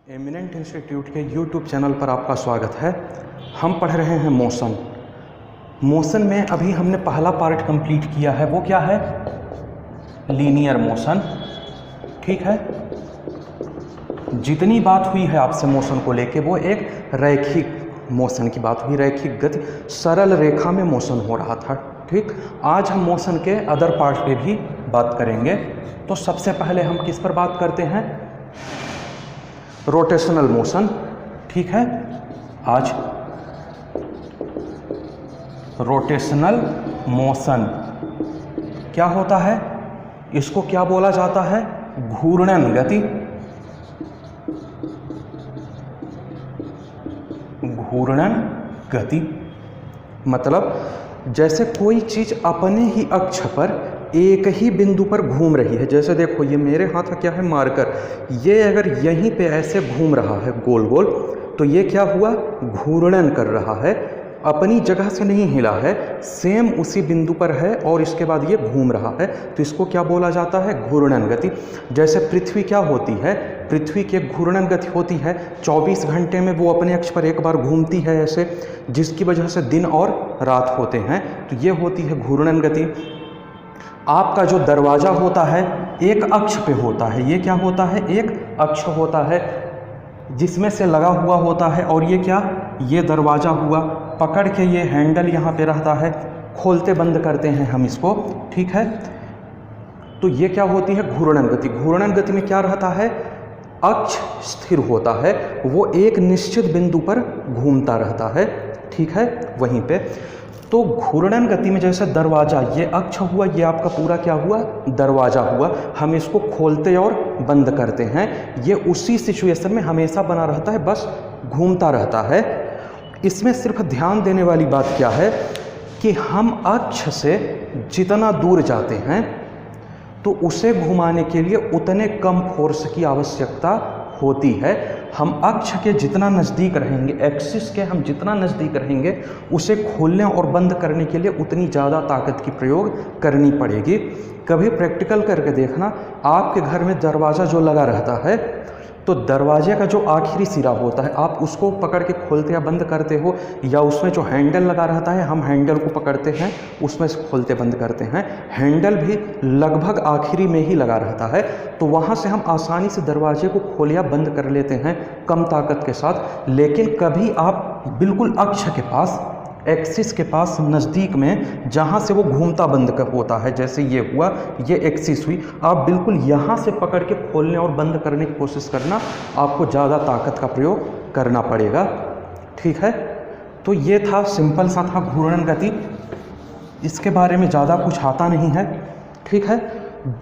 Eminent institute के YouTube channel पर आपका स्वागत है। हम पढ़ रहे हैं मोशन। मोशन में अभी हमने पहला पार्ट कंप्लीट किया है, वो क्या है? Linear motion. ठीक है, जितनी बात हुई है आपसे मोशन को लेके वो एक रैखिक मोशन की बात हुई, रैखिक गति, सरल रेखा में मोशन हो रहा था। ठीक, आज हम मोशन के अदर पार्ट पे भी बात करेंगे। तो सबसे पहले हम किस पर बात करते हैं? Rotational motion. ठीक है, आज रोटेशनल मोशन क्या होता है, इसको क्या बोला जाता है? घूर्णन गति। घूर्णन गति मतलब जैसे कोई चीज अपने ही अक्ष पर एक ही बिंदु पर घूम रही है। जैसे देखो, ये मेरे हाथ का क्या है? मार्कर। ये अगर यहीं पे ऐसे घूम रहा है गोल गोल, तो ये क्या हुआ? घूर्णन कर रहा है, अपनी जगह से नहीं हिला है, सेम उसी बिंदु पर है और इसके बाद ये घूम रहा है। तो इसको क्या बोला जाता है? घूर्णन गति। जैसे पृथ्वी क्या होती है? पृथ्वी की घूर्णन गति होती है, 24 घंटे में वो अपने अक्ष पर एक बार घूमती है ऐसे, जिसकी वजह से दिन और रात होते हैं। तो ये होती है घूर्णन गति। आपका जो दरवाज़ा होता है एक अक्ष पे होता है, ये क्या होता है? एक अक्ष होता है जिसमें से लगा हुआ होता है, और ये क्या? ये दरवाज़ा हुआ, पकड़ के ये हैंडल यहाँ पे रहता है, खोलते बंद करते हैं हम इसको। ठीक है, तो ये क्या होती है? घूर्णन गति। घूर्णन गति में क्या रहता है? अक्ष स्थिर होता है, वो एक निश्चित बिंदु पर घूमता रहता है। ठीक है, वहीं पे तो घूर्णन गति में जैसे दरवाज़ा, ये अक्ष हुआ, ये आपका पूरा क्या हुआ? दरवाज़ा हुआ। हम इसको खोलते और बंद करते हैं, ये उसी सिचुएशन में हमेशा बना रहता है, बस घूमता रहता है। इसमें सिर्फ ध्यान देने वाली बात क्या है कि हम अक्ष से जितना दूर जाते हैं तो उसे घुमाने के लिए उतने कम फोर्स की आवश्यकता होती है। हम अक्ष के जितना नज़दीक रहेंगे, एक्सिस के हम जितना नज़दीक रहेंगे, उसे खोलने और बंद करने के लिए उतनी ज़्यादा ताकत की प्रयोग करनी पड़ेगी। कभी प्रैक्टिकल करके देखना, आपके घर में दरवाज़ा जो लगा रहता है, तो दरवाजे का जो आखिरी सिरा होता है, आप उसको पकड़ के खोलते या बंद करते हो, या उसमें जो हैंडल लगा रहता है, हम हैंडल को पकड़ते हैं, उसमें से खोलते बंद करते हैं। हैंडल भी लगभग आखिरी में ही लगा रहता है, तो वहाँ से हम आसानी से दरवाजे को खोल या बंद कर लेते हैं कम ताकत के साथ। लेकिन कभी आप बिल्कुल अक्ष के पास, एक्सिस के पास नज़दीक में, जहाँ से वो घूमता बंद कर होता है, जैसे ये हुआ, ये एक्सिस हुई, आप बिल्कुल यहाँ से पकड़ के खोलने और बंद करने की कोशिश करना, आपको ज़्यादा ताकत का प्रयोग करना पड़ेगा। ठीक है, तो ये था, सिंपल सा था घूर्णन गति। इसके बारे में ज़्यादा कुछ आता नहीं है। ठीक है,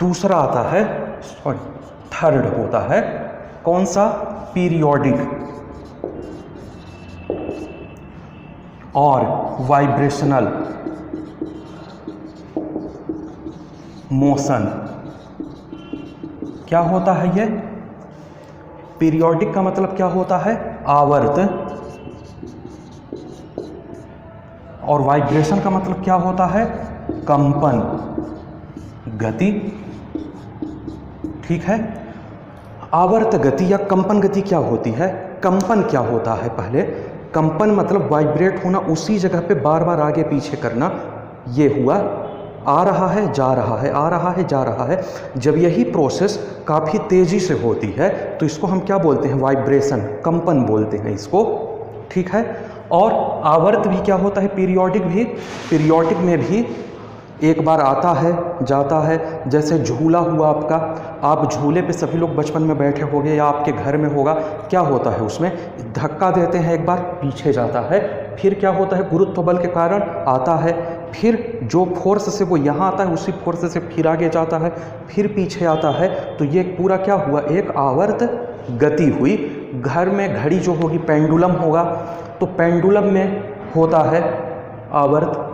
दूसरा आता है, थर्ड होता है, कौन सा? पीरियोडिक और वाइब्रेशनल मोशन। क्या होता है ये? पीरियोडिक का मतलब क्या होता है? आवर्त। और वाइब्रेशन का मतलब क्या होता है? कंपन गति। ठीक है, आवर्त गति या कंपन गति क्या होती है? कंपन क्या होता है? पहले कंपन मतलब वाइब्रेट होना, उसी जगह पे बार बार आगे पीछे करना। ये हुआ, आ रहा है, जा रहा है, आ रहा है, जा रहा है। जब यही प्रोसेस काफ़ी तेज़ी से होती है तो इसको हम क्या बोलते हैं? वाइब्रेशन, कंपन बोलते हैं इसको। ठीक है, और आवर्त भी क्या होता है? पीरियोडिक भी। पीरियोडिक में भी एक बार आता है, जाता है। जैसे झूला हुआ आपका, आप झूले पे सभी लोग बचपन में बैठे होंगे या आपके घर में होगा, क्या होता है उसमें? धक्का देते हैं, एक बार पीछे जाता है, फिर क्या होता है? गुरुत्व बल के कारण आता है, फिर जो फोर्स से वो यहाँ आता है उसी फोर्स से फिर आगे जाता है, फिर पीछे आता है। तो ये पूरा क्या हुआ? एक आवर्त गति हुई। घर में घड़ी जो होगी, पेंडुलम होगा, तो पेंडुलम में होता है आवर्त।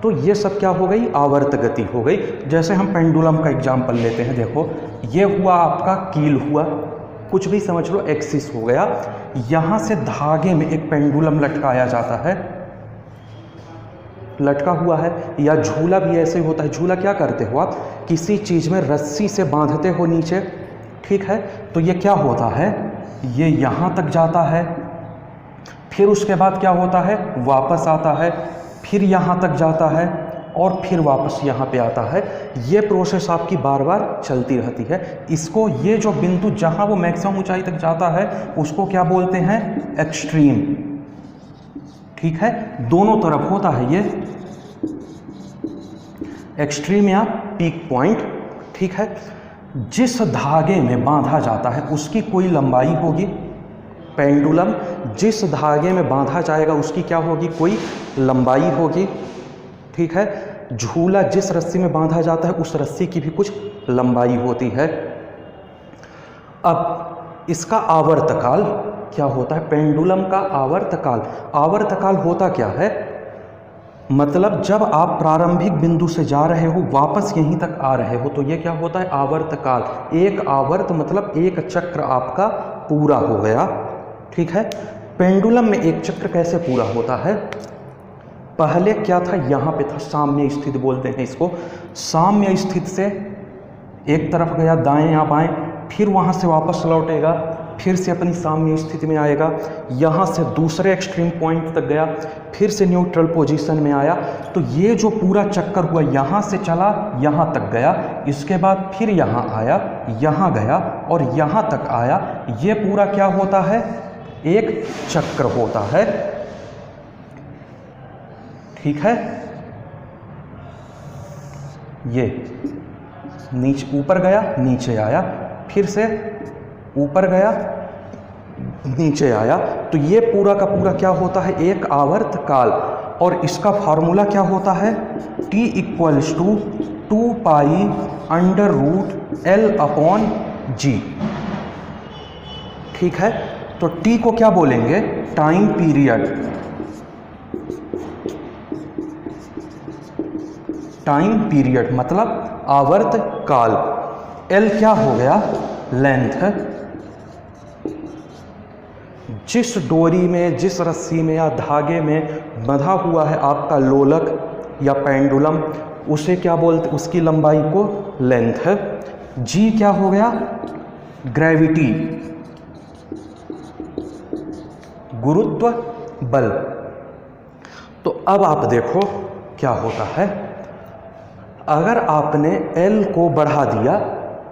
तो ये सब क्या हो गई? आवर्त गति हो गई। जैसे हम पेंडुलम का एग्जाम्पल लेते हैं, देखो ये हुआ आपका कील हुआ, कुछ भी समझ लो, एक्सिस हो गया। यहाँ से धागे में एक पेंडुलम लटकाया जाता है, लटका हुआ है, या झूला भी ऐसे ही होता है। झूला क्या करते हो आप? किसी चीज़ में रस्सी से बांधते हो नीचे, ठीक है, तो ये क्या होता है? ये यहाँ तक जाता है, फिर उसके बाद क्या होता है, वापस आता है, फिर यहाँ तक जाता है और फिर वापस यहाँ पे आता है। ये प्रोसेस आपकी बार बार चलती रहती है। इसको, ये जो बिंदु जहाँ वो मैक्सिमम ऊंचाई तक जाता है उसको क्या बोलते हैं, एक्सट्रीम। ठीक है, दोनों तरफ होता है ये एक्सट्रीम या पीक पॉइंट। ठीक है, जिस धागे में बांधा जाता है उसकी कोई लंबाई होगी, पेंडुलम जिस धागे में बांधा जाएगा उसकी क्या होगी, कोई लंबाई होगी। ठीक है, झूला जिस रस्सी में बांधा जाता है उस रस्सी की भी कुछ लंबाई होती है। अब इसका आवर्तकाल क्या होता है, पेंडुलम का आवर्तकाल। आवर्तकाल होता क्या है, मतलब जब आप प्रारंभिक बिंदु से जा रहे हो वापस यहीं तक आ रहे हो तो ये क्या होता है, आवर्तकाल। एक आवर्त मतलब एक चक्र आपका पूरा हो गया। ठीक है, पेंडुलम में एक चक्र कैसे पूरा होता है, पहले क्या था, यहाँ पे था साम्य स्थिति बोलते हैं इसको। साम्य स्थिति से एक तरफ गया दाएं या बाएं, फिर वहाँ से वापस लौटेगा, फिर से अपनी साम्य स्थिति में आएगा, यहाँ से दूसरे एक्सट्रीम पॉइंट तक गया, फिर से न्यूट्रल पोजीशन में आया। तो ये जो पूरा चक्कर हुआ, यहाँ से चला यहाँ तक गया, इसके बाद फिर यहाँ आया, यहाँ गया और यहाँ तक आया। ये पूरा क्या होता है, एक चक्र होता है। ठीक है, ये नीचे ऊपर गया नीचे आया, फिर से ऊपर गया नीचे आया, तो ये पूरा का पूरा क्या होता है, एक आवर्त काल। और इसका फार्मूला क्या होता है, T = 2 पाई √L/G। ठीक है, तो T को क्या बोलेंगे, टाइम पीरियड। टाइम पीरियड मतलब आवर्त काल। L क्या हो गया, लेंथ। जिस डोरी में, जिस रस्सी में या धागे में बंधा हुआ है आपका लोलक या पेंडुलम, उसे क्या बोलते, उसकी लंबाई को लेंथ है। G क्या हो गया, ग्रेविटी, गुरुत्व बल। तो अब आप देखो क्या होता है, अगर आपने L को बढ़ा दिया,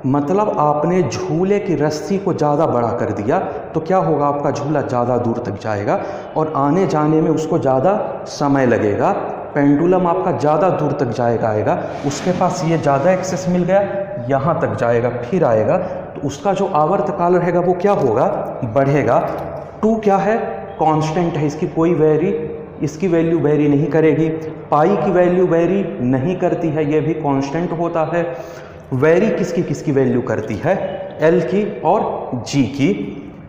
मतलब आपने झूले की रस्सी को ज़्यादा बड़ा कर दिया, तो क्या होगा, आपका झूला ज़्यादा दूर तक जाएगा और आने जाने में उसको ज़्यादा समय लगेगा। पेंडुलम आपका ज़्यादा दूर तक जाएगा आएगा, उसके पास ये ज़्यादा एक्सेस मिल गया, यहाँ तक जाएगा फिर आएगा, तो उसका जो आवर्तकाल रहेगा वो क्या होगा, बढ़ेगा। 2 क्या है, कांस्टेंट है, इसकी कोई इसकी वैल्यू वेरी नहीं करेगी। पाई की वैल्यू वेरी नहीं करती है, ये भी कांस्टेंट होता है। वेरी किसकी वैल्यू करती है, L की और G की।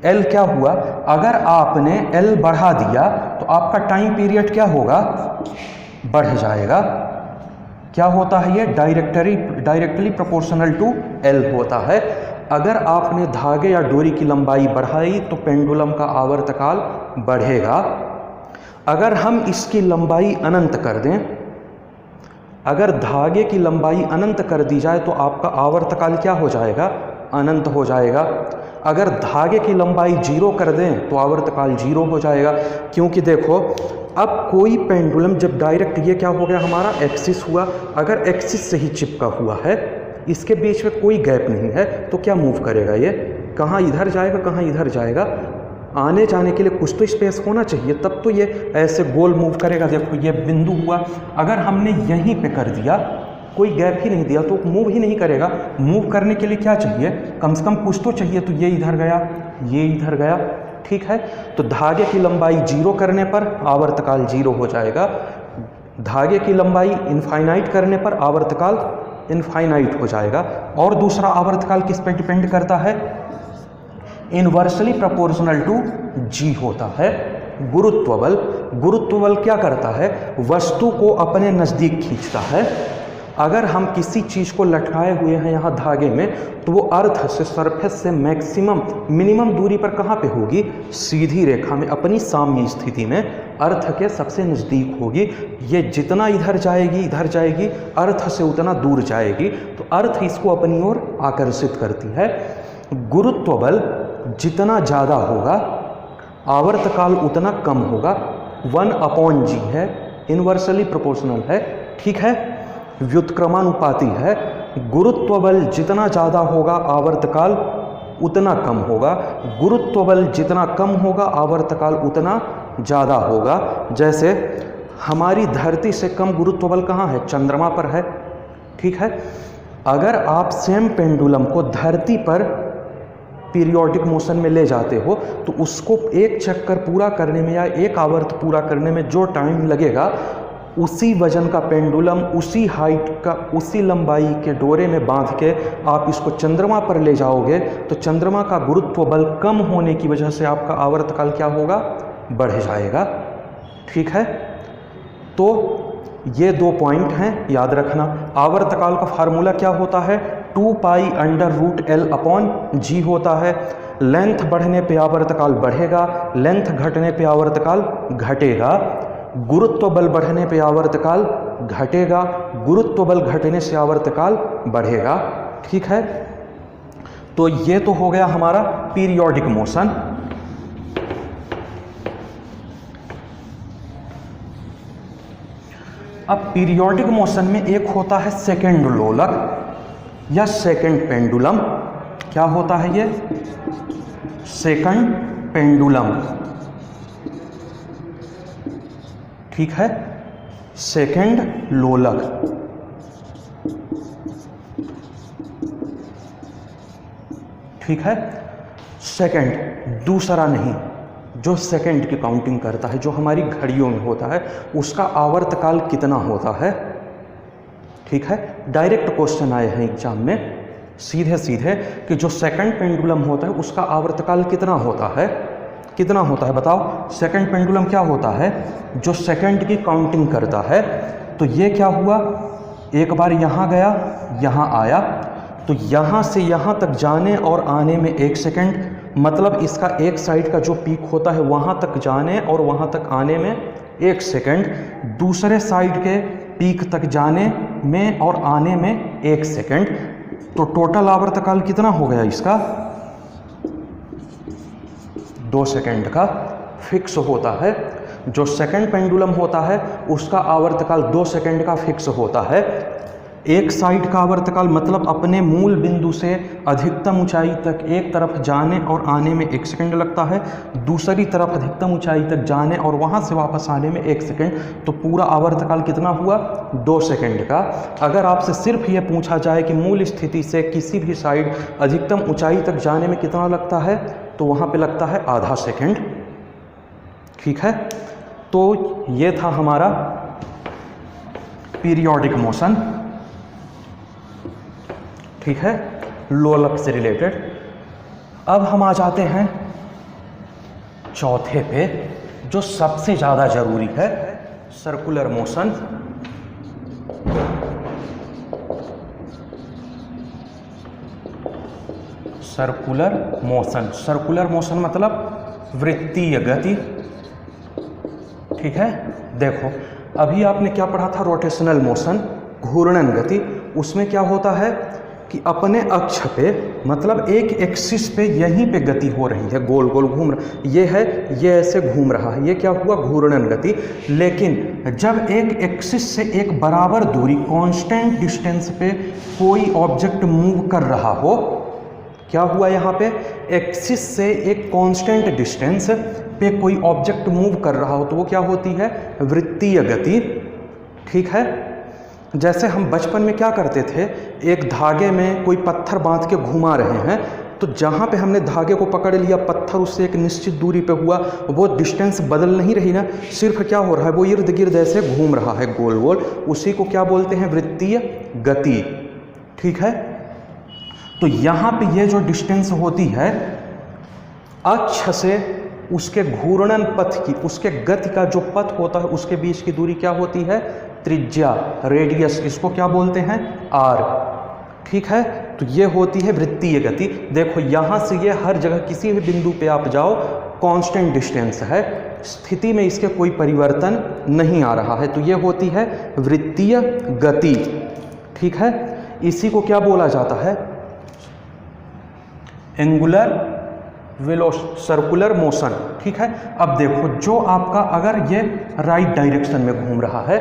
L क्या हुआ, अगर आपने L बढ़ा दिया तो आपका टाइम पीरियड क्या होगा, बढ़ जाएगा। क्या होता है ये, डायरेक्टली प्रोपोर्शनल टू L होता है। अगर आपने धागे या डोरी की लंबाई बढ़ाई तो पेंडुलम का आवर्तकाल बढ़ेगा। अगर हम इसकी लंबाई अनंत कर दें, अगर धागे की लंबाई अनंत कर दी जाए तो आपका आवर्तकाल क्या हो जाएगा, अनंत हो जाएगा। अगर धागे की लंबाई 0 कर दें तो आवर्तकाल 0 हो जाएगा। क्योंकि देखो, अब कोई पेंडुलम जब डायरेक्ट, ये क्या हो गया हमारा, एक्सिस हुआ, अगर एक्सिस से ही चिपका हुआ है, इसके बीच में कोई गैप नहीं है, तो क्या मूव करेगा, ये कहाँ इधर जाएगा कहाँ इधर जाएगा। आने जाने के लिए कुछ तो स्पेस होना चाहिए, तब तो ये ऐसे गोल मूव करेगा। देखो ये बिंदु हुआ, अगर हमने यहीं पे कर दिया, कोई गैप ही नहीं दिया, तो मूव ही नहीं करेगा। मूव करने के लिए क्या चाहिए, कम से कम कुछ तो चाहिए। तो ये इधर गया, ये इधर गया, ठीक है। तो धागे की लंबाई 0 करने पर आवर्तकाल 0 हो जाएगा। धागे की लंबाई इनफाइनाइट करने पर आवर्तकाल इनफाइनाइट हो जाएगा। और दूसरा आवर्तकाल किस पे डिपेंड करता है, इनवर्सली प्रोपोर्शनल टू G होता है। गुरुत्व बल, गुरुत्व बल क्या करता है, वस्तु को अपने नज़दीक खींचता है। अगर हम किसी चीज़ को लटकाए हुए हैं यहाँ धागे में, तो वो अर्थ से, सरफेस से मिनिमम दूरी पर कहाँ पे होगी, सीधी रेखा में, अपनी साम्य स्थिति में अर्थ के सबसे नज़दीक होगी। ये जितना इधर जाएगी अर्थ से उतना दूर जाएगी, तो अर्थ इसको अपनी ओर आकर्षित करती है। गुरुत्व बल जितना ज़्यादा होगा आवर्तकाल उतना कम होगा। 1/g है, इन्वर्सली प्रोपोर्शनल है, ठीक है, व्युत्क्रमानुपाती है। गुरुत्व बल जितना ज़्यादा होगा आवर्तकाल उतना कम होगा, गुरुत्व बल जितना कम होगा आवर्तकाल उतना ज़्यादा होगा। जैसे हमारी धरती से कम गुरुत्व बल कहाँ है? चंद्रमा पर है, ठीक है। अगर आप सेम पेंडुलम को धरती पर पीरियोडिक मोशन में ले जाते हो तो उसको एक चक्कर पूरा करने में या एक आवर्त पूरा करने में जो टाइम लगेगा, उसी वजन का पेंडुलम उसी हाइट का उसी लंबाई के डोरे में बांध के आप इसको चंद्रमा पर ले जाओगे तो चंद्रमा का गुरुत्व बल कम होने की वजह से आपका आवर्तकाल क्या होगा? बढ़ जाएगा, ठीक है। तो ये 2 पॉइंट हैं, याद रखना। आवर्तकाल का फार्मूला क्या होता है? 2π√L/g होता है। लेंथ बढ़ने पे आवर्तकाल बढ़ेगा, लेंथ घटने पे आवर्तकाल घटेगा। गुरुत्व बल बढ़ने पे आवर्तकाल घटेगा, गुरुत्व बल घटने से आवर्तकाल बढ़ेगा, ठीक है। तो ये तो हो गया हमारा पीरियोडिक मोशन। अब पीरियोडिक मोशन में एक होता है सेकंड लोलक या सेकंड पेंडुलम। क्या होता है ये? सेकंड पेंडुलम, ठीक है, सेकंड लोलक। ठीक है, सेकंड, दूसरा नहीं, जो सेकंड की काउंटिंग करता है, जो हमारी घड़ियों में होता है, उसका आवर्तकाल कितना होता है, ठीक है। डायरेक्ट क्वेश्चन आए हैं एग्जाम में सीधे सीधे कि जो सेकंड पेंडुलम होता है उसका आवर्तकाल कितना होता है, कितना होता है बताओ। सेकंड पेंडुलम क्या होता है? जो सेकंड की काउंटिंग करता है। तो ये क्या हुआ, एक बार यहाँ गया, यहाँ आया, तो यहाँ से यहाँ तक जाने और आने में 1 सेकंड, मतलब इसका एक साइड का जो पीक होता है वहाँ तक जाने और वहाँ तक आने में 1 सेकंड, दूसरे साइड के पीक तक जाने में और आने में 1 सेकंड। तो टोटल आवर्तकाल कितना हो गया इसका? 2 सेकंड का फिक्स होता है। जो सेकंड पेंडुलम होता है उसका आवर्तकाल 2 सेकंड का फिक्स होता है। एक साइड का आवर्तकाल मतलब अपने मूल बिंदु से अधिकतम ऊंचाई तक एक तरफ जाने और आने में 1 सेकंड लगता है, दूसरी तरफ अधिकतम ऊंचाई तक जाने और वहां से वापस आने में 1 सेकंड। तो पूरा आवर्तकाल कितना हुआ? 2 सेकंड का। अगर आपसे सिर्फ ये पूछा जाए कि मूल स्थिति से किसी भी साइड अधिकतम ऊंचाई तक जाने में कितना लगता है, तो वहाँ पे लगता है आधा सेकंड, ठीक है। तो ये था हमारा पीरियोडिक मोशन, ठीक है, लोलक से रिलेटेड। अब हम आ जाते हैं चौथे पे, जो सबसे ज़्यादा जरूरी है, circular motion. Circular motion, circular motion मतलब वृत्तीय गति, ठीक है। देखो अभी आपने क्या पढ़ा था? रोटेशनल मोशन, घूर्णन गति। उसमें क्या होता है कि अपने अक्ष पे, मतलब एक एक्सिस पे यहीं पे गति हो रही है, गोल गोल घूम रहा, ये है, ये ऐसे घूम रहा है, ये क्या हुआ? घूर्णन गति। लेकिन जब एक एक्सिस से एक बराबर दूरी, कांस्टेंट डिस्टेंस पे कोई ऑब्जेक्ट मूव कर रहा हो, क्या हुआ यहाँ पे? एक्सिस से एक कांस्टेंट डिस्टेंस पे कोई ऑब्जेक्ट मूव कर रहा हो तो वो क्या होती है? वृत्तीय गति, ठीक है। जैसे हम बचपन में क्या करते थे, एक धागे में कोई पत्थर बांध के घुमा रहे हैं, तो जहाँ पे हमने धागे को पकड़ लिया, पत्थर उससे एक निश्चित दूरी पे हुआ, वो डिस्टेंस बदल नहीं रही ना, सिर्फ क्या हो रहा है, वो इर्द गिर्द ऐसे घूम रहा है गोल गोल, उसी को क्या बोलते हैं? वृत्तीय गति, ठीक है। तो यहाँ पे ये जो डिस्टेंस होती है अक्ष से उसके घूर्णन पथ की, उसके गति का जो पथ होता है उसके बीच की दूरी क्या होती है? त्रिज्या, रेडियस, इसको क्या बोलते हैं? आर, ठीक है। तो ये होती है वृत्तीय गति। देखो यहाँ से ये हर जगह किसी भी बिंदु पे आप जाओ, कांस्टेंट डिस्टेंस है, स्थिति में इसके कोई परिवर्तन नहीं आ रहा है, तो ये होती है वृत्तीय गति, ठीक है। इसी को क्या बोला जाता है? एंगुलर सर्कुलर मोशन, ठीक है। अब देखो जो आपका अगर ये राइट डायरेक्शन में घूम रहा है,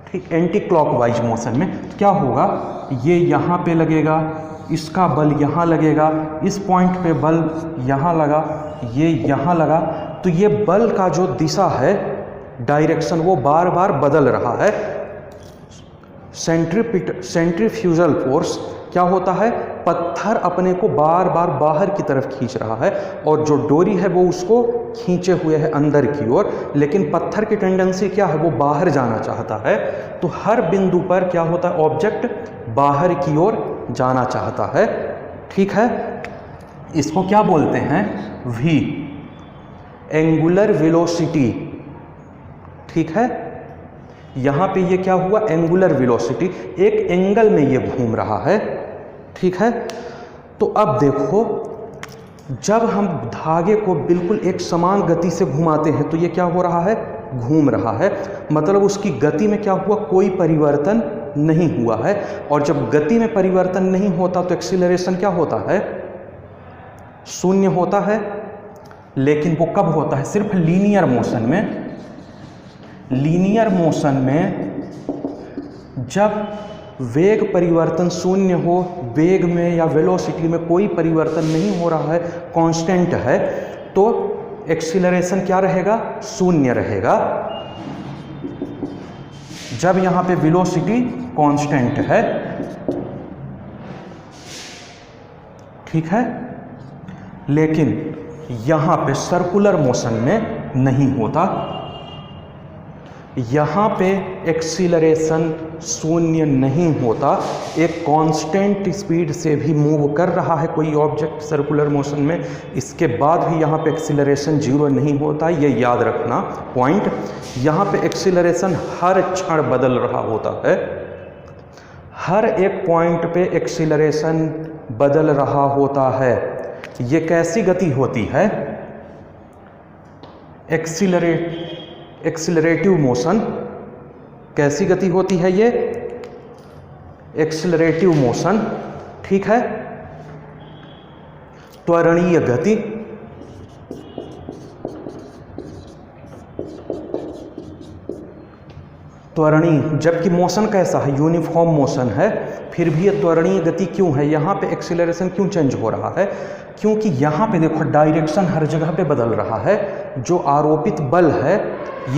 ठीक, एंटी क्लॉकवाइज मोशन में, तो क्या होगा, ये यहाँ पे लगेगा, इसका बल यहाँ लगेगा, इस पॉइंट पे बल यहाँ लगा, ये यहाँ लगा, तो ये बल का जो दिशा है, डायरेक्शन, वो बार बार बदल रहा है। सेंट्रीफ्यूजल फोर्स क्या होता है, पत्थर अपने को बार बार बाहर की तरफ खींच रहा है और जो डोरी है वो उसको खींचे हुए है अंदर की ओर, लेकिन पत्थर की टेंडेंसी क्या है, वो बाहर जाना चाहता है। तो हर बिंदु पर क्या होता है, ऑब्जेक्ट बाहर की ओर जाना चाहता है, ठीक है। इसको क्या बोलते हैं, v, एंगुलर वेलोसिटी, ठीक है। यहाँ पे ये क्या हुआ, एंगुलर वेलोसिटी, एक एंगल में ये घूम रहा है, ठीक है। तो अब देखो, जब हम धागे को बिल्कुल एक समान गति से घुमाते हैं तो ये क्या हो रहा है, घूम रहा है, मतलब उसकी गति में क्या हुआ, कोई परिवर्तन नहीं हुआ है। और जब गति में परिवर्तन नहीं होता तो एक्सीलरेशन क्या होता है, शून्य होता है। लेकिन वो कब होता है, सिर्फ लीनियर मोशन में। लीनियर मोशन में जब वेग परिवर्तन शून्य हो, वेग में या वेलोसिटी में कोई परिवर्तन नहीं हो रहा है, कांस्टेंट है, तो एक्सीलरेशन क्या रहेगा, शून्य रहेगा। जब यहाँ पे वेलोसिटी कांस्टेंट है, ठीक है। लेकिन यहाँ पे सर्कुलर मोशन में नहीं होता, यहाँ पे एक्सीलरेशन शून्य नहीं होता। एक कांस्टेंट स्पीड से भी मूव कर रहा है कोई ऑब्जेक्ट सर्कुलर मोशन में, इसके बाद भी यहाँ पे एक्सीलरेशन जीरो नहीं होता, ये याद रखना पॉइंट। यहाँ पे एक्सीलरेशन हर क्षण बदल रहा होता है, हर एक पॉइंट पे एक्सीलरेशन बदल रहा होता है। ये कैसी गति होती है, एक्सीलरेटिव मोशन। कैसी गति होती है ये, एक्सीलरेटिव मोशन, ठीक है। त्वरणीय गति, त्वरणीय, जबकि मोशन कैसा है, यूनिफॉर्म मोशन है, फिर भी ये त्वरणीय गति क्यों है, यहाँ पे एक्सीलरेशन क्यों चेंज हो रहा है, क्योंकि यहाँ पे देखो डायरेक्शन हर जगह पे बदल रहा है। जो आरोपित बल है,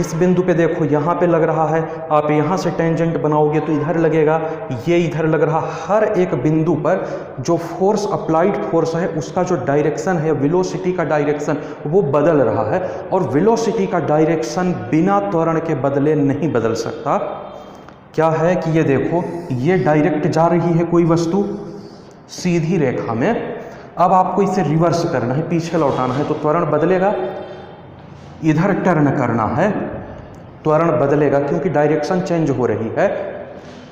इस बिंदु पे देखो यहाँ पे लग रहा है, आप यहाँ से टेंजेंट बनाओगे तो इधर लगेगा, ये इधर लग रहा, हर एक बिंदु पर जो फोर्स, अप्लाइड फोर्स है, उसका जो डायरेक्शन है, वेलोसिटी का डायरेक्शन, वो बदल रहा है। और वेलोसिटी का डायरेक्शन बिना त्वरण के बदले नहीं बदल सकता। क्या है कि ये देखो, ये डायरेक्ट जा रही है कोई वस्तु सीधी रेखा में, अब आपको इसे रिवर्स करना है, पीछे लौटाना है, तो त्वरण बदलेगा, इधर टर्न करना है, त्वरण बदलेगा क्योंकि डायरेक्शन चेंज हो रही है।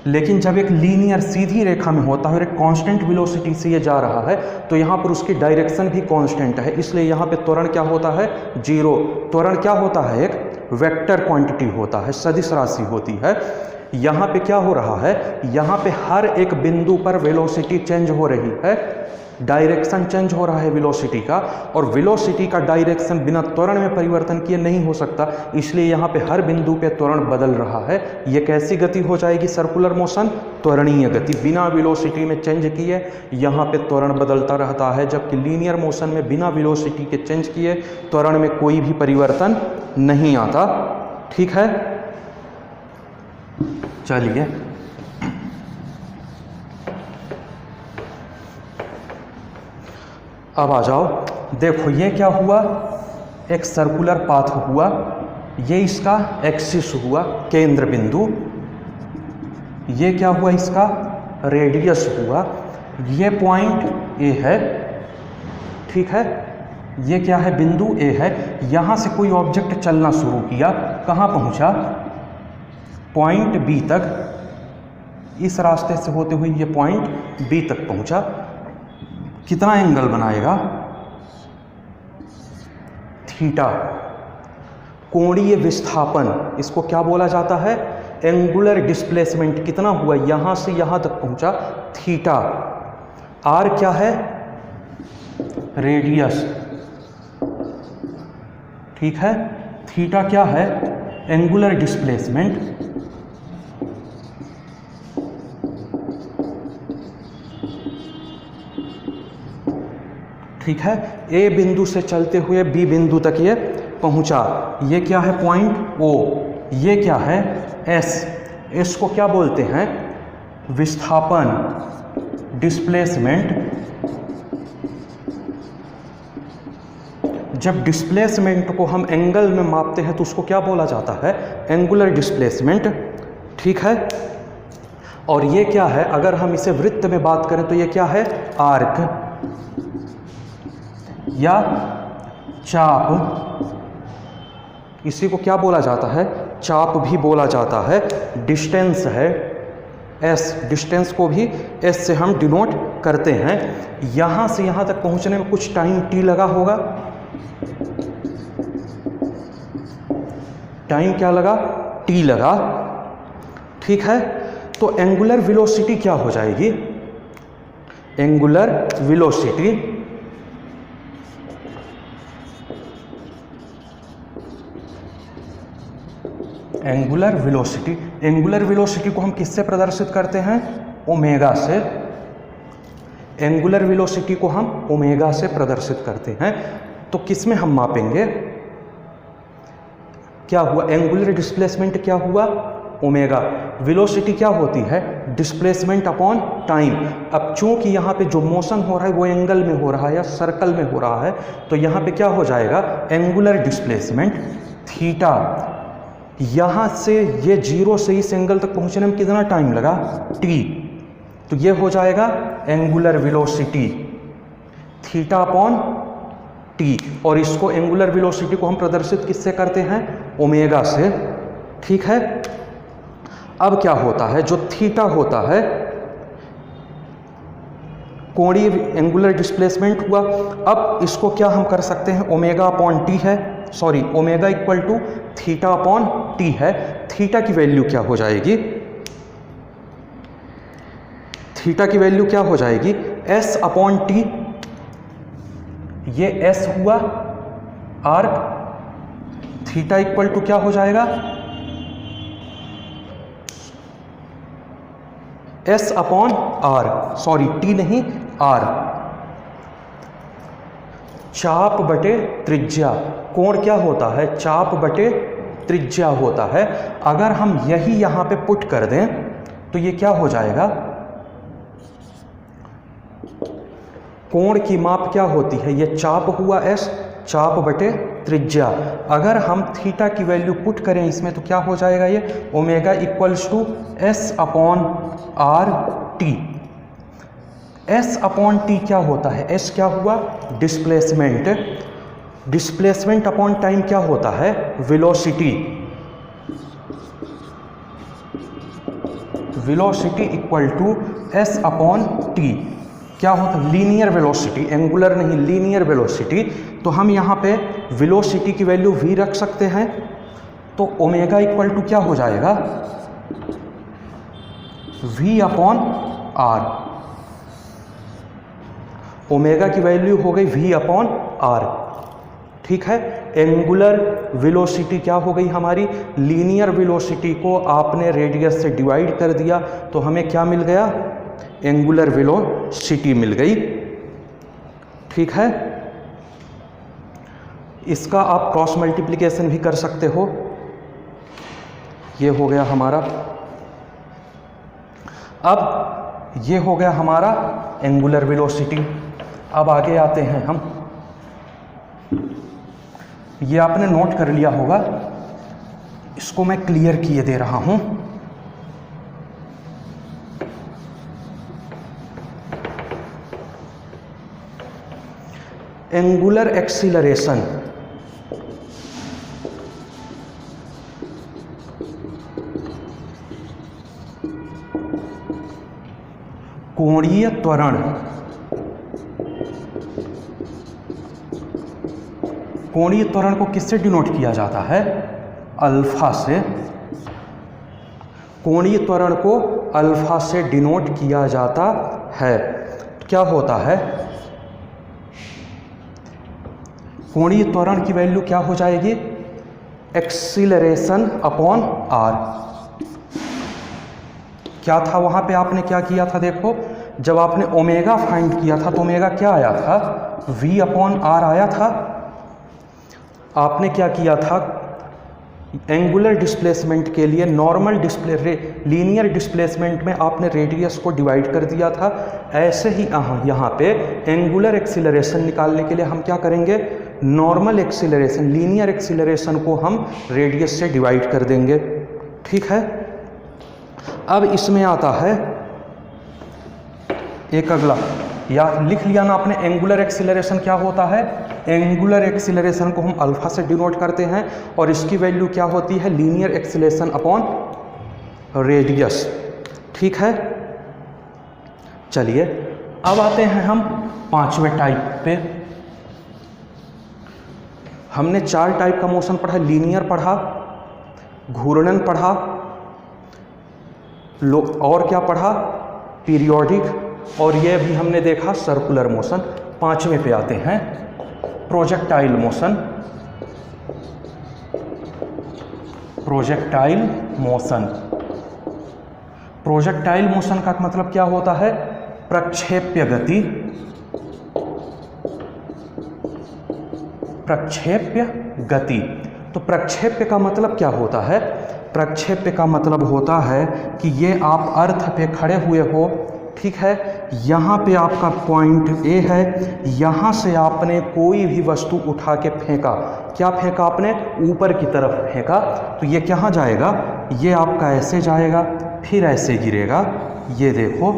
लेकिन जब एक लीनियर सीधी रेखा में होता है और एक कांस्टेंट वेलोसिटी से ये जा रहा है, तो यहाँ पर उसकी डायरेक्शन भी कांस्टेंट है, इसलिए यहाँ पे त्वरण क्या होता है, जीरो। त्वरण क्या होता है, एक वेक्टर क्वांटिटी होता है, सदिश राशि होती है। यहाँ पे क्या हो रहा है, यहाँ पे हर एक बिंदु पर वेलोसिटी चेंज हो रही है, डायरेक्शन चेंज हो रहा है वेलोसिटी का, और वेलोसिटी का डायरेक्शन बिना त्वरण में परिवर्तन किए नहीं हो सकता, इसलिए यहाँ पे हर बिंदु पे त्वरण बदल रहा है। ये कैसी गति हो जाएगी, सर्कुलर मोशन, त्वरणीय गति, बिना वेलोसिटी में चेंज किए यहाँ पे त्वरण बदलता रहता है। जबकि लीनियर मोशन में बिना वेलोसिटी के चेंज किए त्वरण में कोई भी परिवर्तन नहीं आता, ठीक है। चलिए अब आ जाओ, देखो ये क्या हुआ, एक सर्कुलर पाथ हुआ, ये इसका एक्सिस हुआ, केंद्र बिंदु, ये क्या हुआ, इसका रेडियस हुआ, ये पॉइंट ए है, ठीक है। ये क्या है, बिंदु ए है। यहाँ से कोई ऑब्जेक्ट चलना शुरू किया, कहाँ पहुँचा, पॉइंट बी तक, इस रास्ते से होते हुए ये पॉइंट बी तक पहुँचा। कितना एंगल बनाएगा, थीटा। कोणीय विस्थापन, इसको क्या बोला जाता है, एंगुलर डिस्प्लेसमेंट, कितना हुआ, यहाँ से यहाँ तक पहुँचा, थीटा। आर क्या है, रेडियस, ठीक है। थीटा क्या है? एंगुलर डिस्प्लेसमेंट, ठीक है। ए बिंदु से चलते हुए बी बिंदु तक ये पहुंचा। ये क्या है? Point O. ये क्या है? एस। एस को क्या बोलते हैं? विस्थापन, डिस्प्लेसमेंट। जब डिस्प्लेसमेंट को हम एंगल में मापते हैं तो उसको क्या बोला जाता है? एंगुलर डिस्प्लेसमेंट, ठीक है। और ये क्या है? अगर हम इसे वृत्त में बात करें तो ये क्या है? आर्क या चाप। इसी को क्या बोला जाता है? चाप भी बोला जाता है। डिस्टेंस है एस, डिस्टेंस को भी एस से हम डिनोट करते हैं। यहां से यहां तक पहुंचने में कुछ टाइम टी लगा होगा। टाइम क्या लगा? टी लगा, ठीक है। तो एंगुलर वेलोसिटी क्या हो जाएगी? एंगुलर वेलोसिटी एंगुलर वेलोसिटी को हम किससे प्रदर्शित करते हैं? ओमेगा से। एंगुलर वेलोसिटी को हम ओमेगा से प्रदर्शित करते हैं। तो किस में हम मापेंगे? क्या हुआ? एंगुलर डिस्प्लेसमेंट क्या हुआ? ओमेगा। वेलोसिटी क्या होती है? Displacement upon time. अब चूंकि यहाँ पे जो मोशन हो रहा है वो एंगल में हो रहा है या सर्कल में हो रहा है, तो यहाँ पे क्या हो जाएगा? Angular displacement theta. यहाँ से ये जीरो से इस एंगल तक पहुँचने में कितना टाइम लगा? टी। तो ये हो जाएगा angular velocity theta upon T. और इसको एंगुलर वेलोसिटी को हम प्रदर्शित किससे करते हैं? ओमेगा से, ठीक है। अब क्या होता है? जो थीटा होता है कोणीय एंगुलर डिस्प्लेसमेंट हुआ। अब इसको क्या हम कर सकते हैं? ओमेगा अपॉन टी है, sorry omega equal to theta upon T है। थीटा की वैल्यू क्या हो जाएगी? थीटा की वैल्यू क्या हो जाएगी? S upon T. ये एस हुआ आर्क। थीटा इक्वल टू क्या हो जाएगा? S upon R, sorry T नहीं आर। चाप बटे त्रिज्या। कोण क्या होता है? चाप बटे त्रिज्या होता है। अगर हम यही यहां पे पुट कर दें तो ये क्या हो जाएगा? कोण की माप क्या होती है? ये चाप हुआ एस, चाप बटे त्रिज्या। अगर हम थीटा की वैल्यू पुट करें इसमें तो क्या हो जाएगा? ये omega equals to S upon R T. S upon T क्या होता है? एस क्या हुआ? डिस्प्लेसमेंट। डिस्प्लेसमेंट अपॉन टाइम क्या होता है? Velocity. Velocity equal to S upon T. क्या होता है? लीनियर वेलोसिटी, एंगुलर नहीं, लीनियर वेलोसिटी। तो हम यहाँ पे वेलोसिटी की वैल्यू v रख सकते हैं। तो ओमेगा इक्वल टू क्या हो जाएगा? v upon R. ओमेगा की वैल्यू हो गई v अपॉन आर, ठीक है। एंगुलर वेलोसिटी क्या हो गई हमारी? लीनियर वेलोसिटी को आपने रेडियस से डिवाइड कर दिया तो हमें क्या मिल गया? एंगुलर वेलोसिटी मिल गई, ठीक है। इसका आप क्रॉस मल्टीप्लिकेशन भी कर सकते हो। ये हो गया हमारा। अब ये हो गया हमारा एंगुलर वेलोसिटी। अब आगे आते हैं हम। ये आपने नोट कर लिया होगा, इसको मैं क्लियर किए दे रहा हूं। एंगुलर एक्सीलरेशन कोणीय त्वरण। कोणीय त्वरण को किससे डिनोट किया जाता है? अल्फा से। कोणीय त्वरण को अल्फा से डिनोट किया जाता है। क्या होता है? कोणीय त्वरण की वैल्यू क्या हो जाएगी, एक्सीलरेशन अपॉन आर। क्या था वहां पे, आपने क्या किया था, देखो जब आपने ओमेगा फाइंड किया था तो ओमेगा क्या आया था, v अपॉन आर आया था। आपने क्या किया था, एंगुलर डिस्प्लेसमेंट के लिए नॉर्मल लीनियर डिस्प्लेसमेंट में आपने रेडियस को डिवाइड कर दिया था। ऐसे ही यहाँ पे एंगुलर एक्सीलरेशन निकालने के लिए हम क्या करेंगे, नॉर्मल एक्सीलरेशन, लीनियर एक्सीलरेशन को हम रेडियस से डिवाइड कर देंगे। ठीक है, अब इसमें आता है एक अगला, या लिख लिया ना आपने, एंगुलर एक्सीलरेशन क्या होता है, एंगुलर एक्सीलरेशन को हम अल्फा से डिनोट करते हैं और इसकी वैल्यू क्या होती है, लीनियर एक्सीलरेशन अपॉन रेडियस। ठीक है, चलिए अब आते हैं हम पांचवें टाइप पे। हमने 4 टाइप का मोशन पढ़ा, लीनियर पढ़ा, घूर्णन पढ़ा, और क्या पढ़ा, पीरियोडिक, और ये भी हमने देखा सर्कुलर मोशन। पांचवें पे आते हैं, projectile motion. Projectile motion, projectile motion का मतलब क्या होता है, प्रक्षेप्य गति। प्रक्षेप्य गति, तो प्रक्षेप्य का मतलब क्या होता है, प्रक्षेप्य का मतलब होता है कि ये आप अर्थ पे खड़े हुए हो, ठीक है, यहाँ पे आपका पॉइंट ए है, यहाँ से आपने कोई भी वस्तु उठा के फेंका, क्या फेंका आपने, ऊपर की तरफ फेंका, तो ये कहाँ जाएगा, ये आपका ऐसे जाएगा, फिर ऐसे गिरेगा, ये देखो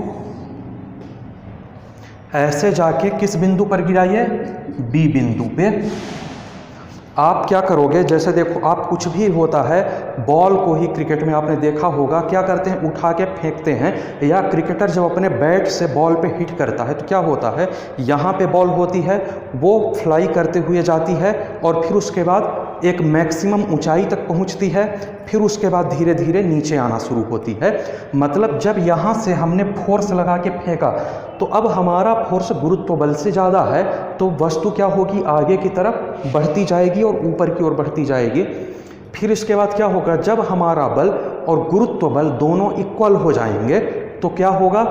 ऐसे जाके किस बिंदु पर गिरा, ये बी बिंदु पे। आप क्या करोगे, जैसे देखो आप कुछ भी होता है, बॉल को ही क्रिकेट में आपने देखा होगा, क्या करते हैं, उठा के फेंकते हैं, या क्रिकेटर जब अपने बैट से बॉल पे हिट करता है तो क्या होता है, यहाँ पे बॉल होती है, वो फ्लाई करते हुए जाती है और फिर उसके बाद एक मैक्सिमम ऊंचाई तक पहुँचती है, फिर उसके बाद धीरे धीरे नीचे आना शुरू होती है। मतलब जब यहाँ से हमने फोर्स लगा के फेंका तो अब हमारा फोर्स गुरुत्व बल से ज़्यादा है, तो वस्तु क्या होगी, आगे की तरफ बढ़ती जाएगी और ऊपर की ओर बढ़ती जाएगी। फिर इसके बाद क्या होगा, जब हमारा बल और गुरुत्व बल दोनों इक्वल हो जाएंगे तो क्या होगा,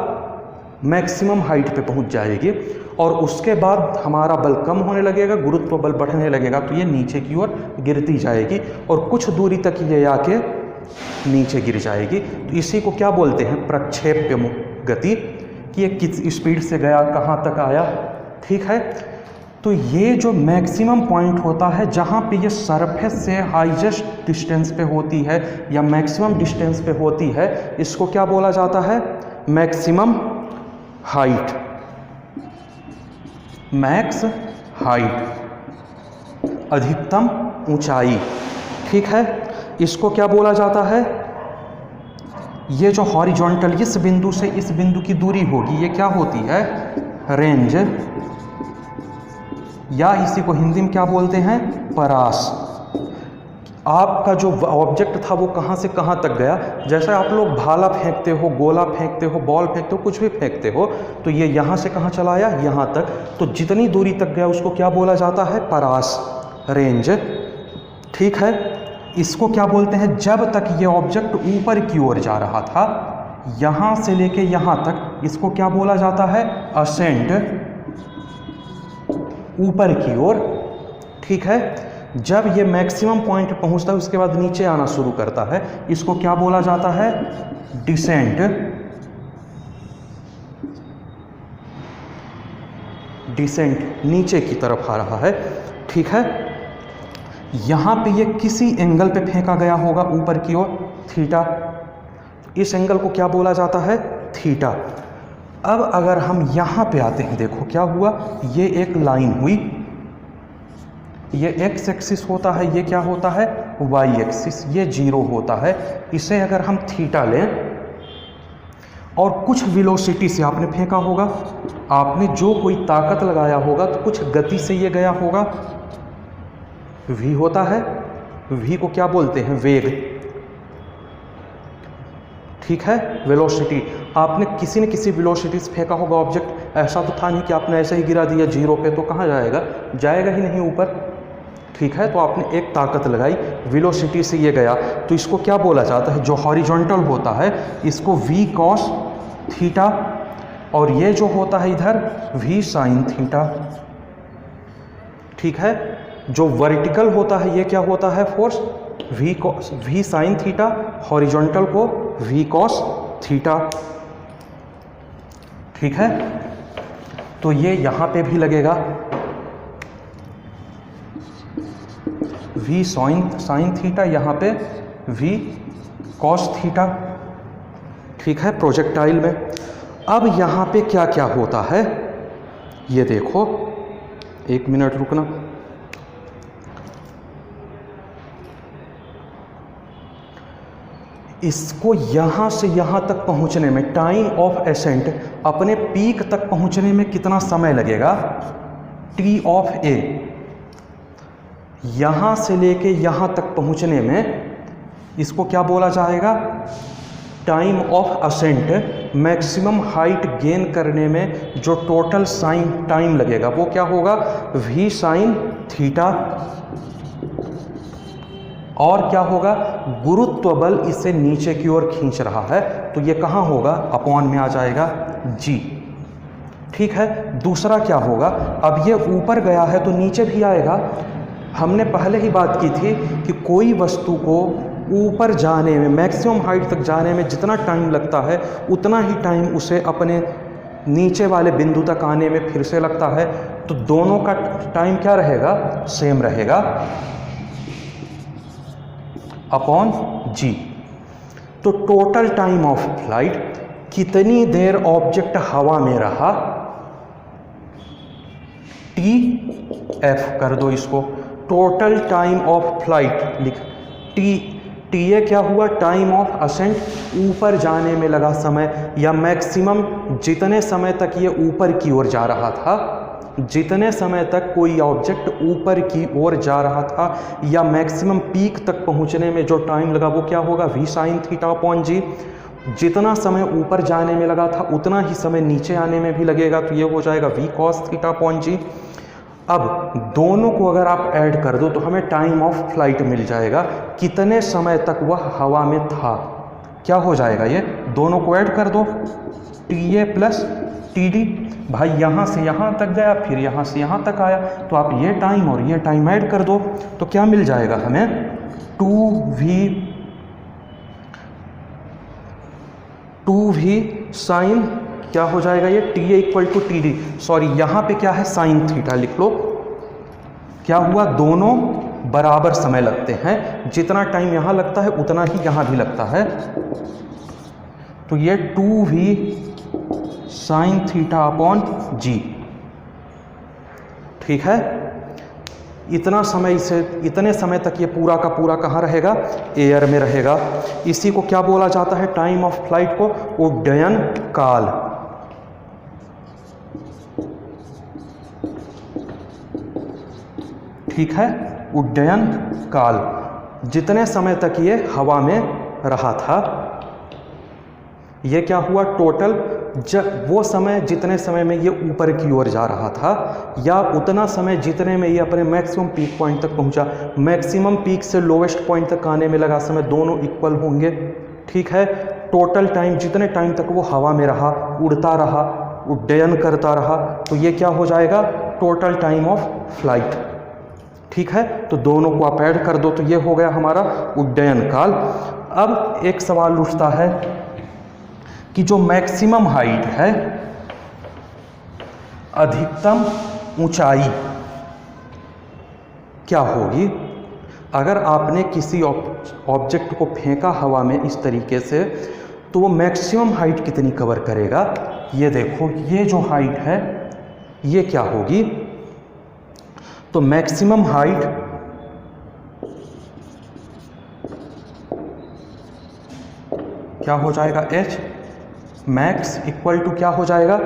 मैक्सिमम हाइट पे पहुंच जाएगी, और उसके बाद हमारा बल कम होने लगेगा, गुरुत्व बल बढ़ने लगेगा, तो ये नीचे की ओर गिरती जाएगी और कुछ दूरी तक ये आके नीचे गिर जाएगी। तो इसी को क्या बोलते हैं, प्रक्षेप्य गति, कि ये किस स्पीड से गया, कहाँ तक आया। ठीक है, तो ये जो मैक्सिमम पॉइंट होता है जहाँ पे ये सरफेस से हाईएस्ट डिस्टेंस पे होती है या मैक्सिमम डिस्टेंस पे होती है, इसको क्या बोला जाता है, मैक्सिमम हाइट, मैक्स हाइट, अधिकतम ऊंचाई। ठीक है, इसको क्या बोला जाता है, ये जो हॉरिजॉन्टल इस बिंदु से इस बिंदु की दूरी होगी, ये क्या होती है, रेंज, या इसी को हिंदी में क्या बोलते हैं, परास। आपका जो ऑब्जेक्ट था वो कहाँ से कहाँ तक गया, जैसे आप लोग भाला फेंकते हो, गोला फेंकते हो, बॉल फेंकते हो, कुछ भी फेंकते हो, तो ये यहाँ से कहाँ चला आया, यहाँ तक, तो जितनी दूरी तक गया उसको क्या बोला जाता है, परास, रेंज। ठीक है, इसको क्या बोलते हैं, जब तक ये ऑब्जेक्ट ऊपर की ओर जा रहा था, यहाँ से लेके यहाँ तक, इसको क्या बोला जाता है, असेंड, ऊपर की ओर। ठीक है, जब ये मैक्सिमम पॉइंट पहुंचता है उसके बाद नीचे आना शुरू करता है, इसको क्या बोला जाता है, डिसेंट। डिसेंट, नीचे की तरफ आ रहा है। ठीक है, यहाँ पे ये किसी एंगल पे फेंका गया होगा ऊपर की ओर, थीटा, इस एंगल को क्या बोला जाता है, थीटा। अब अगर हम यहाँ पे आते हैं, देखो क्या हुआ, ये एक लाइन हुई, ये एक्स एक्सिस होता है, ये क्या होता है, वाई एक्सिस, ये 0 होता है। इसे अगर हम थीटा लें और कुछ वेलोसिटी से आपने फेंका होगा, आपने जो कोई ताकत लगाया होगा, तो कुछ गति से ये गया होगा, v होता है, v को क्या बोलते हैं, वेग। ठीक है, वेलोसिटी, आपने किसी न किसी वेलोसिटी से फेंका होगा ऑब्जेक्ट, ऐसा तो था नहीं कि आपने ऐसे ही गिरा दिया 0 पे, तो कहाँ जाएगा, जाएगा ही नहीं ऊपर। ठीक है, तो आपने एक ताकत लगाई, वेलोसिटी से ये गया, तो इसको क्या बोला जाता है, जो हॉरिजॉन्टल होता है इसको v cos थीटा, और ये जो होता है इधर v sin थीटा। ठीक है, जो वर्टिकल होता है ये क्या होता है, force v sin theta, horizontal को v cos थीटा। ठीक है, तो ये यहाँ पे भी लगेगा v sin थीटा, यहाँ पे v cos थीटा। ठीक है, प्रोजेक्टाइल में। अब यहाँ पे क्या क्या होता है ये देखो, एक मिनट रुकना। इसको यहाँ से यहाँ तक पहुँचने में, टाइम ऑफ एसेंट, अपने पीक तक पहुँचने में कितना समय लगेगा, टी ऑफ ए। यहाँ से लेके यहाँ तक पहुँचने में इसको क्या बोला जाएगा, time of ascent. Maximum height gain करने में जो टोटल टाइम लगेगा वो क्या होगा, v sin थीटा। और क्या होगा, गुरुत्व बल इसे नीचे की ओर खींच रहा है, तो ये कहाँ होगा, अपॉन में आ जाएगा g। ठीक है, दूसरा क्या होगा, अब ये ऊपर गया है तो नीचे भी आएगा। हमने पहले ही बात की थी कि कोई वस्तु को ऊपर जाने में, मैक्सिमम हाइट तक जाने में जितना टाइम लगता है उतना ही टाइम उसे अपने नीचे वाले बिंदु तक आने में फिर से लगता है, तो दोनों का टाइम क्या रहेगा, सेम रहेगा, अपॉन जी। तो टोटल टाइम ऑफ फ्लाइट, कितनी देर ऑब्जेक्ट हवा में रहा, टी एफ कर दो इसको, टोटल टाइम ऑफ फ्लाइट लिख, टी ये क्या हुआ, टाइम ऑफ असेंट, ऊपर जाने में लगा समय, या मैक्सिमम जितने समय तक ये ऊपर की ओर जा रहा था, जितने समय तक कोई ऑब्जेक्ट ऊपर की ओर जा रहा था, या मैक्सिमम पीक तक पहुंचने में जो टाइम लगा वो क्या होगा, v sin थीटा अपॉन जी। जितना समय ऊपर जाने में लगा था उतना ही समय नीचे आने में भी लगेगा, तो ये हो जाएगा v cos थीटा अपॉन जी। अब दोनों को अगर आप ऐड कर दो तो हमें टाइम ऑफ फ्लाइट मिल जाएगा, कितने समय तक वह हवा में था। क्या हो जाएगा, ये दोनों को ऐड कर दो, T A plus T D. भाई यहाँ से यहाँ तक गया, फिर यहाँ से यहाँ तक आया, तो आप ये टाइम और ये टाइम ऐड कर दो, तो क्या मिल जाएगा हमें, 2v साइन, क्या हो जाएगा ये, T A equal to T D. Sorry, यहाँ पे क्या है, साइन थीटा लिख लो। क्या हुआ, दोनों बराबर समय लगते हैं, जितना टाइम यहाँ लगता है उतना ही यहाँ भी लगता है, तो ये 2v साइन थीटा अपॉन जी। ठीक है, इतना समय से इतने समय तक ये पूरा का पूरा कहाँ रहेगा, एयर में रहेगा। इसी को क्या बोला जाता है, टाइम ऑफ फ्लाइट को उड्डयन काल। ठीक है, उड्डयन काल, जितने समय तक ये हवा में रहा था, ये क्या हुआ, टोटल जब वो समय, जितने समय में ये ऊपर की ओर जा रहा था, या उतना समय जितने में ये अपने मैक्सिमम पीक पॉइंट तक पहुंचा। मैक्सिमम पीक से लोवेस्ट पॉइंट तक आने में लगा समय, दोनों इक्वल होंगे। ठीक है, टोटल टाइम, जितने टाइम तक वो हवा में रहा, उड़ता रहा, उड्डयन करता रहा, तो ये क्या हो जाएगा, टोटल टाइम ऑफ फ्लाइट। ठीक है, तो दोनों को आप ऐड कर दो तो ये हो गया हमारा उड्डयन काल। अब एक सवाल उठता है कि जो मैक्सिमम हाइट है, अधिकतम ऊंचाई क्या होगी, अगर आपने किसी ऑब्जेक्ट को फेंका हवा में इस तरीके से, तो वो मैक्सिमम हाइट कितनी कवर करेगा। ये देखो, ये जो हाइट है ये क्या होगी, तो मैक्सिमम हाइट क्या हो जाएगा, h मैक्स इक्वल टू क्या हो जाएगा,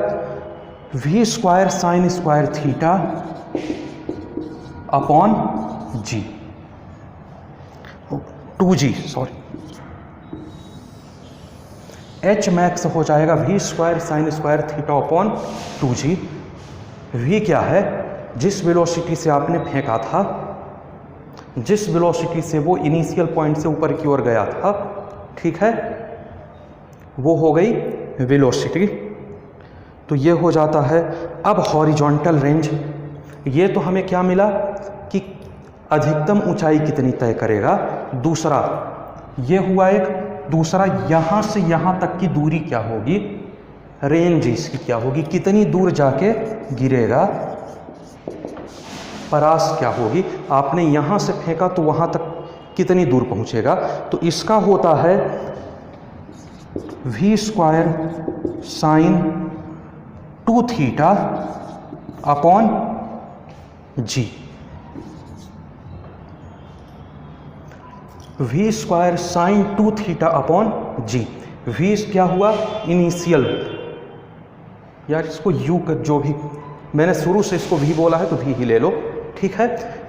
v square sine square theta upon g, 2g, sorry, h max हो जाएगा v square sine square theta upon 2g। v क्या है, जिस वेलोसिटी से आपने फेंका था जिस वेलोसिटी से वो इनिशियल पॉइंट से ऊपर की ओर गया था, ठीक है, वो हो गई वेलोसिटी। तो ये हो जाता है। अब हॉरिजॉन्टल रेंज, ये तो हमें क्या मिला कि अधिकतम ऊंचाई कितनी तय करेगा, दूसरा ये हुआ एक, दूसरा यहाँ से यहाँ तक की दूरी क्या होगी, रेंज इसकी क्या होगी, कितनी दूर जाके गिरेगा, परास क्या होगी, आपने यहाँ से फेंका तो वहाँ तक कितनी दूर पहुँचेगा। तो इसका होता है v square sine 2 theta upon g। v square sine 2 theta upon g। v क्या हुआ, इनिशियल, यार इसको u का, जो भी मैंने शुरू से इसको v बोला है तो v ही ले लो, ठीक है।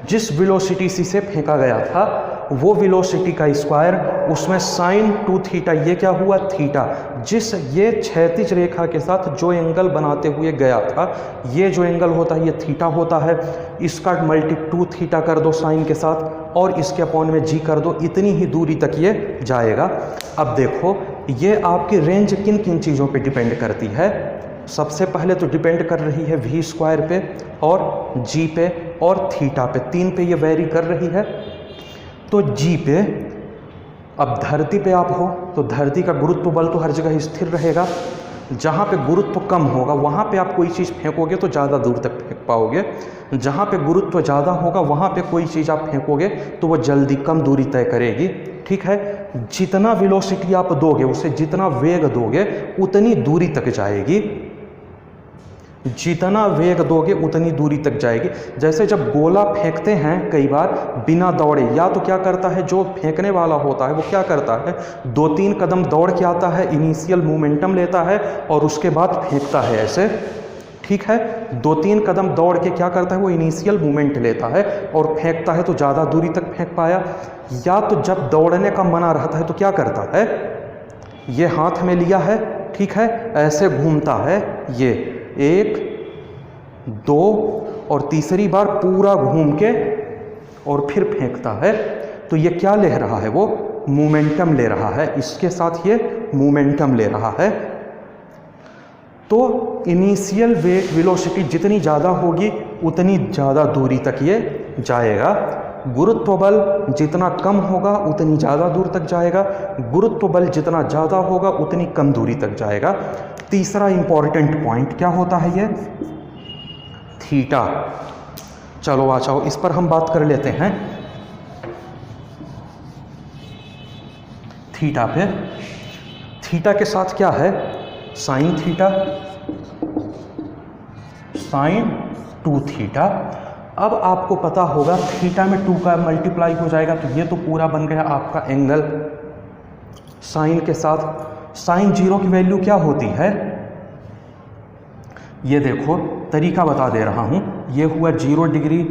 जिस वेलोसिटी से फेंका गया था वो वेलोसिटी का स्क्वायर, उसमें साइन 2 थीटा, ये क्या हुआ, थीटा। जिस ये क्षैतिज रेखा के साथ जो एंगल बनाते हुए गया था, ये जो एंगल होता है ये थीटा होता है, इसका मल्टी 2 थीटा कर दो साइन के साथ और इसके अपॉन में जी कर दो, इतनी ही दूरी तक ये जाएगा। अब देखो ये आपकी रेंज किन किन चीज़ों पे डिपेंड करती है। सबसे पहले तो डिपेंड कर रही है v स्क्वायर पे और g पे और थीटा पे, 3 पे ये वेरी कर रही है। तो g पे, अब धरती पे आप हो तो धरती का गुरुत्व बल तो हर जगह स्थिर रहेगा, जहाँ पे गुरुत्व कम होगा वहाँ पे आप कोई चीज़ फेंकोगे तो ज़्यादा दूर तक फेंक पाओगे, जहाँ पे गुरुत्व ज़्यादा होगा वहाँ पे कोई चीज़ आप फेंकोगे तो वो जल्दी कम दूरी तय करेगी, ठीक है। जितना वेलोसिटी आप दोगे, उसे जितना वेग दोगे उतनी दूरी तक जाएगी, जितना वेग दोगे उतनी दूरी तक जाएगी। जैसे जब गोला फेंकते हैं कई बार बिना दौड़े, या तो क्या करता है जो फेंकने वाला होता है वो क्या करता है, 2-3 कदम दौड़ के आता है, इनिशियल मोमेंटम लेता है और उसके बाद फेंकता है ऐसे, ठीक है। 2-3 कदम दौड़ के क्या करता है, वो इनिशियल मूवमेंट लेता है और फेंकता है तो ज़्यादा दूरी तक फेंक पाया। या तो जब दौड़ने का मना रहता है तो क्या करता है, ये हाथ में लिया है, ठीक है, ऐसे घूमता है, ये 1, 2 और तीसरी बार पूरा घूम के और फिर फेंकता है। तो ये क्या ले रहा है, वो मोमेंटम ले रहा है, इसके साथ ये मोमेंटम ले रहा है। तो इनिशियल वेलोसिटी जितनी ज़्यादा होगी उतनी ज़्यादा दूरी तक ये जाएगा। गुरुत्व बल जितना कम होगा उतनी ज़्यादा दूर तक जाएगा, गुरुत्व बल जितना ज़्यादा होगा उतनी कम दूरी तक जाएगा। तीसरा इंपॉर्टेंट पॉइंट क्या होता है, ये थीटा। चलो आ जाओ, इस पर हम बात कर लेते हैं। थीटा पे, थीटा के साथ क्या है, साइन थीटा, साइन 2 थीटा। अब आपको पता होगा थीटा में 2 का मल्टीप्लाई हो जाएगा तो ये तो पूरा बन गया आपका एंगल साइन के साथ। साइन 0 की वैल्यू क्या होती है, ये देखो तरीका बता दे रहा हूँ। ये हुआ 0 डिग्री,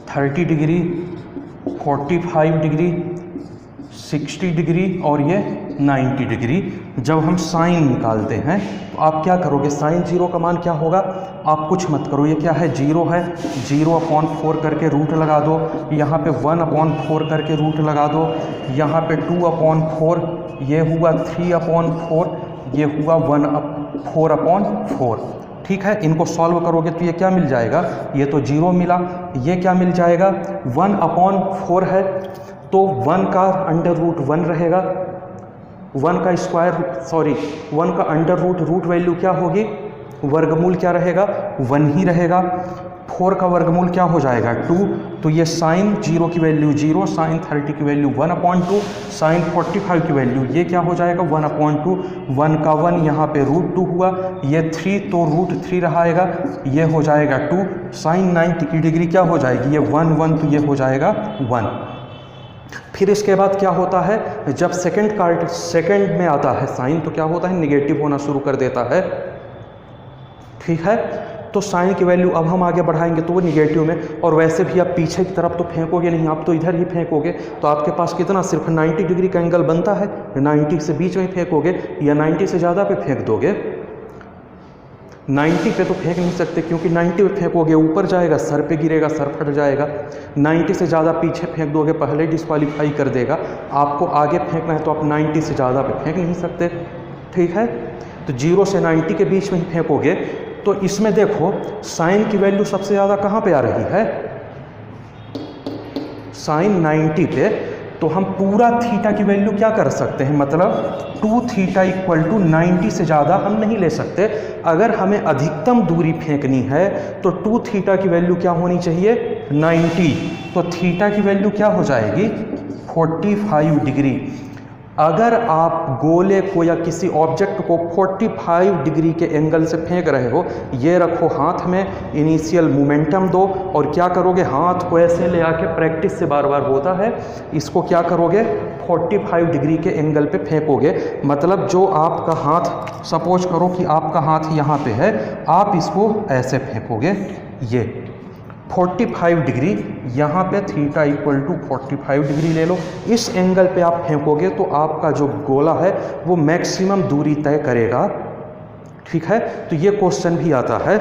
30 डिग्री, 45 डिग्री, 60 डिग्री और ये 90 डिग्री। जब हम साइन निकालते हैं तो आप क्या करोगे, साइन 0 का मान क्या होगा, आप कुछ मत करो, ये क्या है 0 है, 0/4 करके रूट लगा दो, यहाँ पे 1/4 करके रूट लगा दो, यहाँ पे 2/4, ये हुआ 3/4, ये हुआ 4/4, ठीक है। इनको सॉल्व करोगे तो ये क्या मिल जाएगा, ये तो 0 मिला, ये क्या मिल जाएगा 1/4 है तो 1 का अंडर रूट 1 रहेगा, 1 का स्क्वायर, सॉरी 1 का अंडर रूट, रूट वैल्यू क्या होगी, वर्गमूल क्या रहेगा 1 ही रहेगा। 4 का वर्गमूल क्या हो जाएगा 2, तो ये साइन 0 की वैल्यू 0, साइन 30 की वैल्यू 1/2, साइन 45 की वैल्यू ये क्या हो जाएगा 1/2, 1 का 1 यहाँ पे √2 हुआ, ये 3 तो √3 रहाएगा, ये हो जाएगा 2, साइन 90 डिग्री क्या हो जाएगी, ये 1 तो ये हो जाएगा 1। फिर इसके बाद क्या होता है, जब सेकंड में आता है साइन तो क्या होता है, निगेटिव होना शुरू कर देता है, ठीक है। तो साइन की वैल्यू अब हम आगे बढ़ाएंगे तो वो निगेटिव में, और वैसे भी आप पीछे की तरफ तो फेंकोगे नहीं, आप तो इधर ही फेंकोगे, तो आपके पास कितना सिर्फ 90 डिग्री का एंगल बनता है, 90 से बीच में फेंकोगे या 90 से ज़्यादा पे फेंक दोगे। 90 पे तो फेंक नहीं सकते, क्योंकि 90 पे फेंकोगे ऊपर जाएगा, सर पे गिरेगा, सर फट जाएगा। 90 से ज़्यादा पीछे फेंक दोगे पहले डिस्क्वालीफाई कर देगा। आपको आगे फेंकना है तो आप 90 से ज़्यादा पे फेंक नहीं सकते, ठीक है। तो 0 से 90 के बीच में ही फेंकोगे। तो इसमें देखो साइन की वैल्यू सबसे ज़्यादा कहाँ पे आ रही है, साइन 90 पे। तो हम पूरा थीटा की वैल्यू क्या कर सकते हैं, मतलब 2 थीटा इक्वल टू 90 से ज़्यादा हम नहीं ले सकते। अगर हमें अधिकतम दूरी फेंकनी है तो 2 थीटा की वैल्यू क्या होनी चाहिए, 90। तो थीटा की वैल्यू क्या हो जाएगी, 45 डिग्री। अगर आप गोले को या किसी ऑब्जेक्ट को 45 डिग्री के एंगल से फेंक रहे हो, ये रखो हाथ में, इनिशियल मोमेंटम दो और क्या करोगे, हाथ को ऐसे ले आके, प्रैक्टिस से बार बार होता है, इसको क्या करोगे 45 डिग्री के एंगल पे फेंकोगे। मतलब जो आपका हाथ, सपोज करो कि आपका हाथ यहाँ पे है, आप इसको ऐसे फेंकोगे, ये 45 डिग्री, यहाँ पे थीटा इक्वल टू 45 डिग्री ले लो। इस एंगल पे आप फेंकोगे तो आपका जो गोला है वो मैक्सिमम दूरी तय करेगा, ठीक है। तो ये क्वेश्चन भी आता है।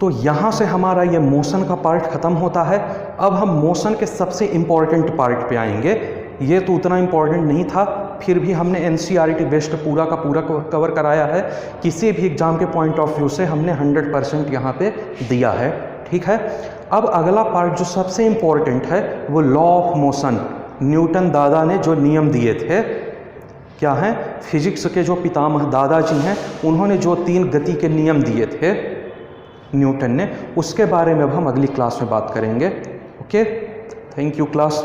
तो यहाँ से हमारा ये मोशन का पार्ट ख़त्म होता है। अब हम मोशन के सबसे इम्पॉर्टेंट पार्ट पे आएंगे। ये तो उतना इम्पॉर्टेंट नहीं था, फिर भी हमने NCERT बेस्ड पूरा का पूरा कवर कराया है। किसी भी एग्ज़ाम के पॉइंट ऑफ व्यू से हमने 100% यहाँ पे दिया है, ठीक है। अब अगला पार्ट जो सबसे इम्पॉर्टेंट है वो लॉ ऑफ मोशन। न्यूटन दादा ने जो नियम दिए थे, क्या हैं, फिजिक्स के जो पितामह दादाजी हैं, उन्होंने जो 3 गति के नियम दिए थे न्यूटन ने, उसके बारे में अब हम अगली क्लास में बात करेंगे। Okay, thank you class.